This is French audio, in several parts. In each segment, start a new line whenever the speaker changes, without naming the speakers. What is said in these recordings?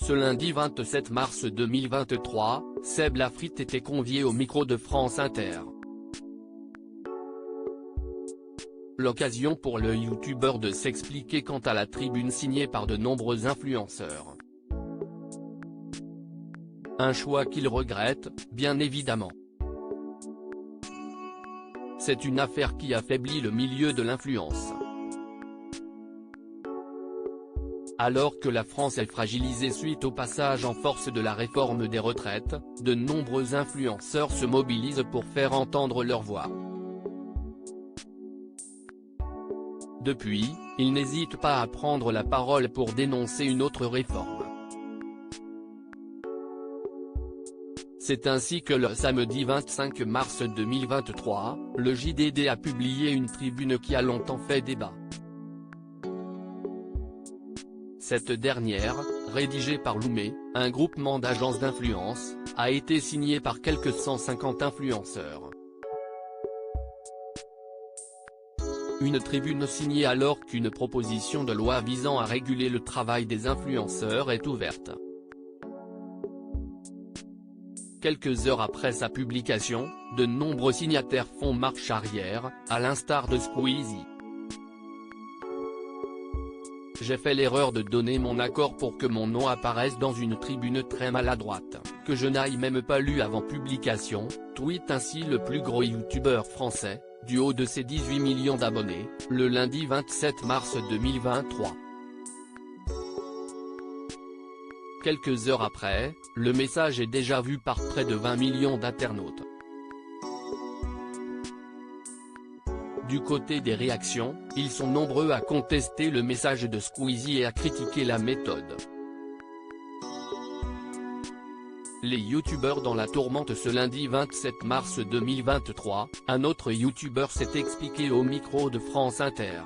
Ce lundi 27 mars 2023, Seb Lafrite était convié au micro de France Inter. L'occasion pour le youtubeur de s'expliquer quant à la tribune signée par de nombreux influenceurs. Un choix qu'il regrette, bien évidemment. C'est une affaire qui affaiblit le milieu de l'influence. Alors que la France est fragilisée suite au passage en force de la réforme des retraites, de nombreux influenceurs se mobilisent pour faire entendre leur voix. Depuis, ils n'hésitent pas à prendre la parole pour dénoncer une autre réforme. C'est ainsi que le samedi 25 mars 2023, le JDD a publié une tribune qui a longtemps fait débat. Cette dernière, rédigée par Loomé, un groupement d'agences d'influence, a été signée par quelques 150 influenceurs. Une tribune signée alors qu'une proposition de loi visant à réguler le travail des influenceurs est ouverte. Quelques heures après sa publication, de nombreux signataires font marche arrière, à l'instar de Squeezie. J'ai fait l'erreur de donner mon accord pour que mon nom apparaisse dans une tribune très maladroite, que je n'aille même pas lu avant publication, tweet ainsi le plus gros youtubeur français, du haut de ses 18 millions d'abonnés, le lundi 27 mars 2023. Quelques heures après, le message est déjà vu par près de 20 millions d'internautes. Du côté des réactions, ils sont nombreux à contester le message de Squeezie et à critiquer la méthode. Les youtubeurs dans la tourmente. Ce lundi 27 mars 2023, un autre youtubeur s'est expliqué au micro de France Inter.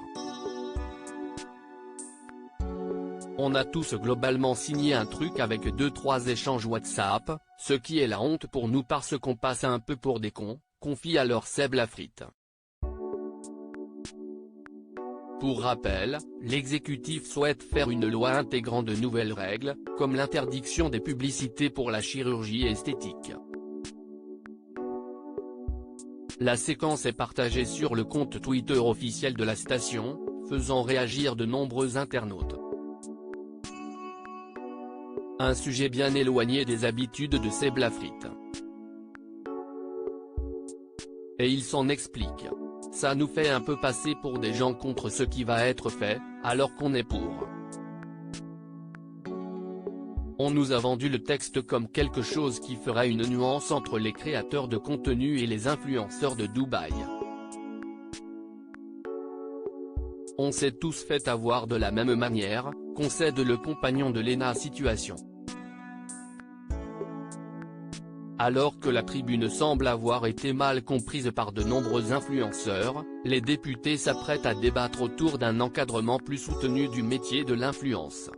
On a tous globalement signé un truc avec 2-3 échanges WhatsApp, ce qui est la honte pour nous parce qu'on passe un peu pour des cons, confie alors Seb Lafrite. Pour rappel, l'exécutif souhaite faire une loi intégrant de nouvelles règles, comme l'interdiction des publicités pour la chirurgie esthétique. La séquence est partagée sur le compte Twitter officiel de la station, faisant réagir de nombreux internautes. Un sujet bien éloigné des habitudes de Seb Lafrite. Et il s'en explique. Ça nous fait un peu passer pour des gens contre ce qui va être fait, alors qu'on est pour. On nous a vendu le texte comme quelque chose qui ferait une nuance entre les créateurs de contenu et les influenceurs de Dubaï. On s'est tous fait avoir de la même manière, concède le compagnon de Lena Situation. Alors que la tribune semble avoir été mal comprise par de nombreux influenceurs, les députés s'apprêtent à débattre autour d'un encadrement plus soutenu du métier de l'influence.